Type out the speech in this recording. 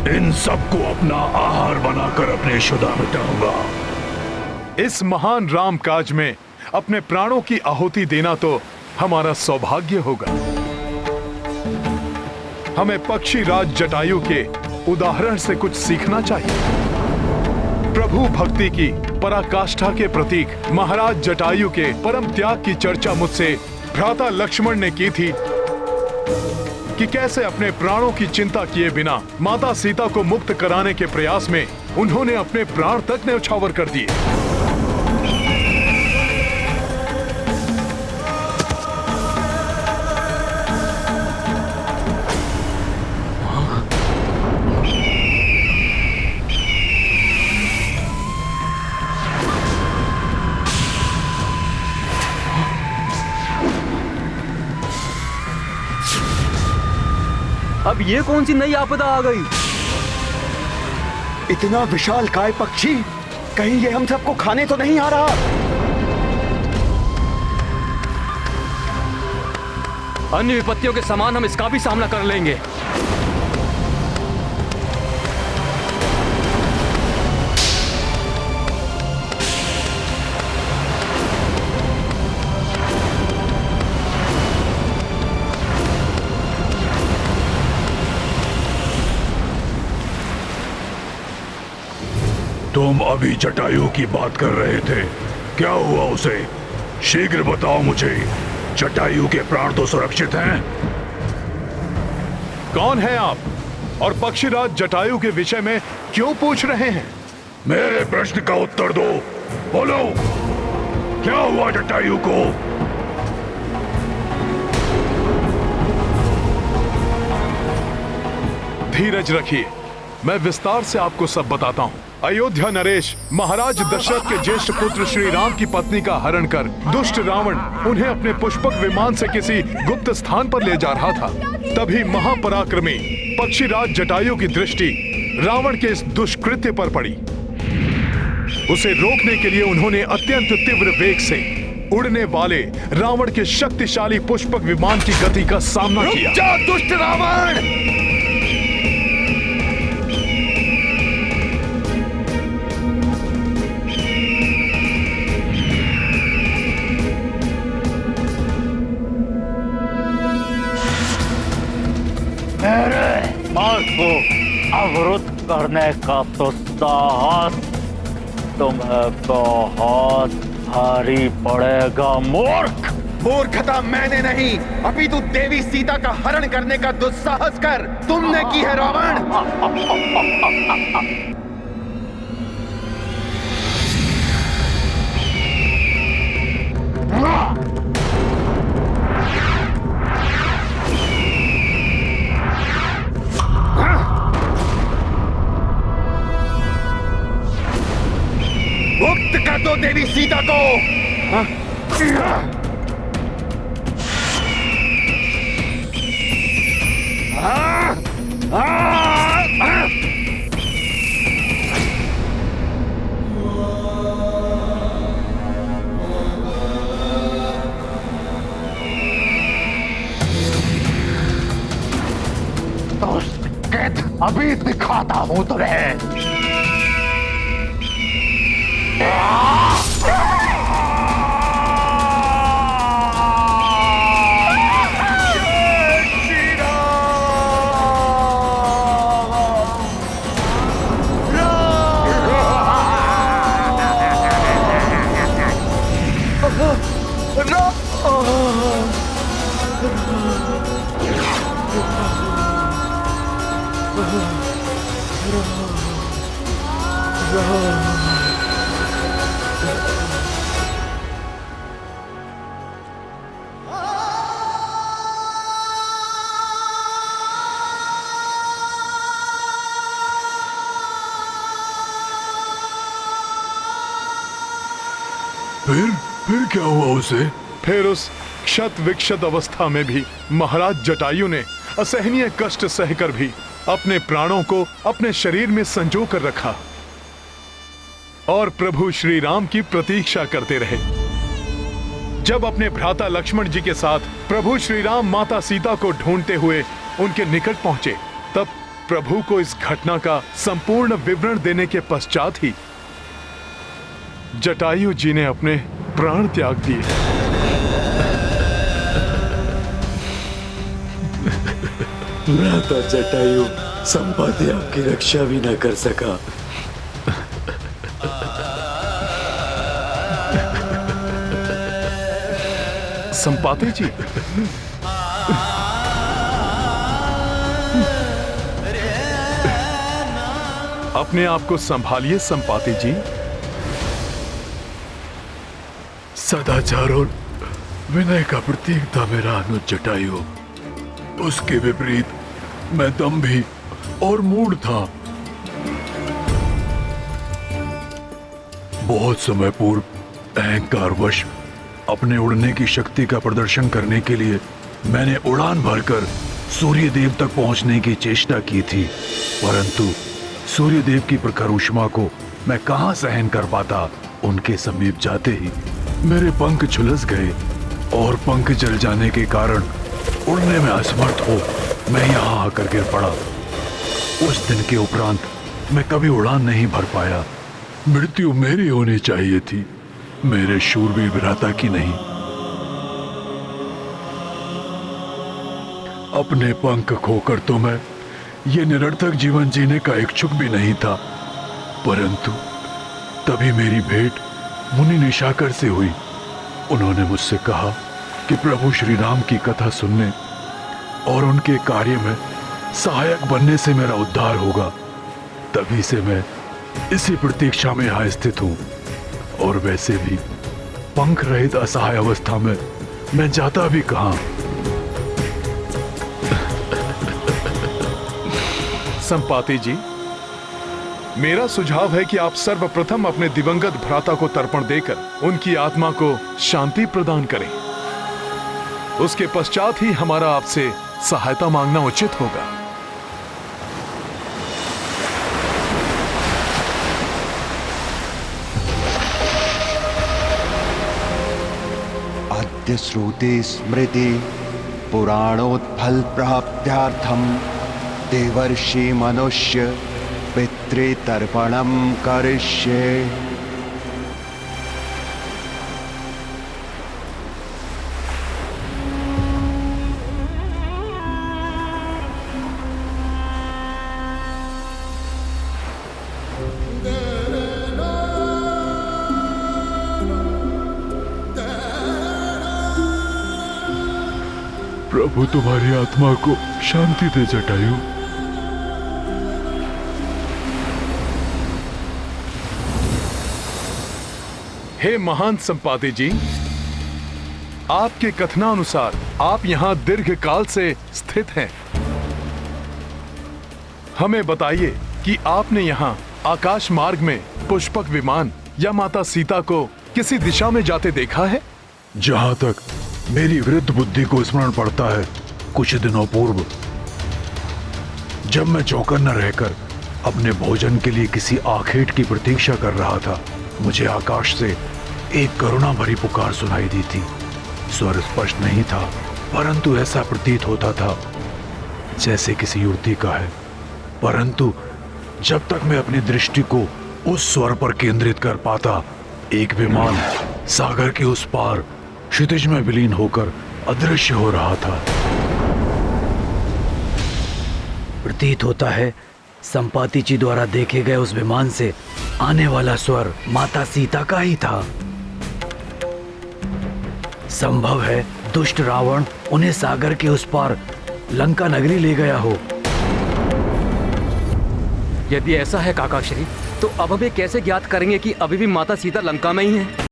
इन सबको अपना आहार बनाकर अपने शुदा मिटाऊंगा। इस महान राम काज में अपने प्राणों की आहुति देना तो हमारा सौभाग्य होगा। हमें पक्षी राज जटायु के उदाहरण से कुछ सीखना चाहिए। प्रभु भक्ति की पराकाष्ठा के प्रतीक महाराज जटायु के परम त्याग की चर्चा मुझसे भ्राता लक्ष्मण ने की थी कि कैसे अपने प्राणों की चिंता किए बिना माता सीता को मुक्त कराने के प्रयास में उन्होंने अपने प्राण तक न्यौछावर कर दिए। अब ये कौन सी नई आपदा आ गई? इतना विशाल काय पक्षी, कहीं ये हम सबको खाने तो नहीं आ रहा? अन्य विपत्तियों के समान हम इसका भी सामना कर लेंगे। तुम अभी जटायु की बात कर रहे थे, क्या हुआ उसे? शीघ्र बताओ मुझे। जटायु के प्राण तो सुरक्षित हैं? कौन है आप और पक्षीराज जटायु के विषय में क्यों पूछ रहे हैं? मेरे प्रश्न का उत्तर दो। बोलो, क्या हुआ जटायु को? धीरज रखिए, मैं विस्तार से आपको सब बताता हूँ। अयोध्या नरेश महाराज दशरथ के ज्येष्ठ पुत्र श्री राम की पत्नी का हरण कर दुष्ट रावण उन्हें अपने पुष्पक विमान से किसी गुप्त स्थान पर ले जा रहा था। तभी महापराक्रमी पक्षीराज जटायु की दृष्टि रावण के इस दुष्कृत्य पर पड़ी। उसे रोकने के लिए उन्होंने अत्यंत तीव्र वेग से उड़ने वाले रावण के शक्तिशाली पुष्पक विमान की गति का सामना किया। रुक जा दुष्ट रावण! मेरे मार्ग को अवरुद्ध करने का तो साहस तुम्हें बहुत भारी पड़ेगा मूर्ख। मूर्खता मैंने नहीं, अभी तू देवी सीता का हरण करने का दुस्साहस कर तुमने की है रावण। मुक्त कर दो देवी सीता को। अभी दिखाता हूं तुम्हें। फिर क्या हुआ उसे? फिर उस क्षत विक्षत अवस्था में भी महाराज जटायु ने असहनीय कष्ट सहकर भी अपने प्राणों को अपने शरीर में संजो कर रखा और प्रभु श्री राम की प्रतीक्षा करते रहे। जब अपने भ्राता लक्ष्मण जी के साथ प्रभु श्री राम माता सीता को ढूंढते हुए उनके निकट पहुंचे, तब प्रभु को इस घटना का संपूर्ण विवरण देने के पश्चात ही जटायु जी ने अपने प्राण त्याग दिए। भ्राता जटायु संपाति आपकी रक्षा भी न कर सका। संपाति जी, अपने आप को संभालिए संपाति जी। सदाचार और विनय का प्रतीक था मेरा अनुज जटायु। उसके विपरीत मैं दंभी और मूढ़ था। बहुत समय पूर्व अहंकारवश अपने उड़ने की शक्ति का प्रदर्शन करने के लिए मैंने उड़ान भरकर सूर्य देव तक पहुंचने की चेष्टा की थी, परंतु सूर्य देव की प्रखर ऊष्मा को मैं कहां सहन कर पाता। उनके समीप जाते ही मेरे पंख झुलस गए और पंख जल जाने के कारण उड़ने में असमर्थ हो मैं यहाँ आकर गिर पड़ा। उस दिन के उपरांत मैं कभी उड़ान नहीं भर पाया। मृत्यु मेरी होनी चाहिए थी, मेरे शूरवीर भ्राता की नहीं। अपने पंख खोकर तो मैं ये निरर्थक जीवन जीने का इच्छुक भी नहीं था, परंतु तभी मेरी भेंट मुनि निशाकर से हुई। उन्होंने मुझसे कहा कि प्रभु श्री राम की कथा सुनने और उनके कार्य में सहायक बनने से मेरा उद्धार होगा। तभी से मैं इसी प्रतीक्षा में यहाँ स्थित हूँ, और वैसे भी पंख रहित असहाय अवस्था में मैं जाता भी कहाँ। संपाति जी, मेरा सुझाव है कि आप सर्वप्रथम अपने दिवंगत भ्राता को तर्पण देकर उनकी आत्मा को शांति प्रदान करें। उसके पश्चात ही हमारा आपसे सहायता मांगना उचित होगा। अद्य श्रुति स्मृति पुराणोत्फल प्राप्त्यार्थम देवर्षि मनुष्य पितृतर्पणम करिष्ये। प्रभु तुम्हारी आत्मा को शांति दे जटायु। हे महान संपाति जी, आपके कथनानुसार आप यहाँ दीर्घ काल से स्थित हैं। हमें बताइए कि आपने यहाँ आकाश मार्ग में पुष्पक विमान या माता सीता को किसी दिशा में जाते देखा है? जहां तक मेरी वृद्ध बुद्धि को स्मरण पड़ता है, कुछ दिनों पूर्व जब मैं चौकन्ना रहकर अपने भोजन के लिए किसी आखेट की प्रतीक्षा कर रहा था, मुझे आकाश से एक करुणा भरी पुकार सुनाई दी थी। स्वर स्पष्ट नहीं था, परंतु ऐसा प्रतीत होता था जैसे किसी युवती का है। परंतु जब तक मैं अपनी दृष्टि को उस स्वर पर केंद्रित कर पाता, एक विमान सागर के उस पार क्षितिज में विलीन होकर अदृश्य हो रहा था। प्रतीत होता है संपाति जी द्वारा देखे गए उस विमान से आने वाला स्वर माता सीता का ही था। संभव है दुष्ट रावण उन्हें सागर के उस पार लंका नगरी ले गया हो। यदि ऐसा है काका श्री, तो अब हमें कैसे ज्ञात करेंगे कि अभी भी माता सीता लंका में ही है?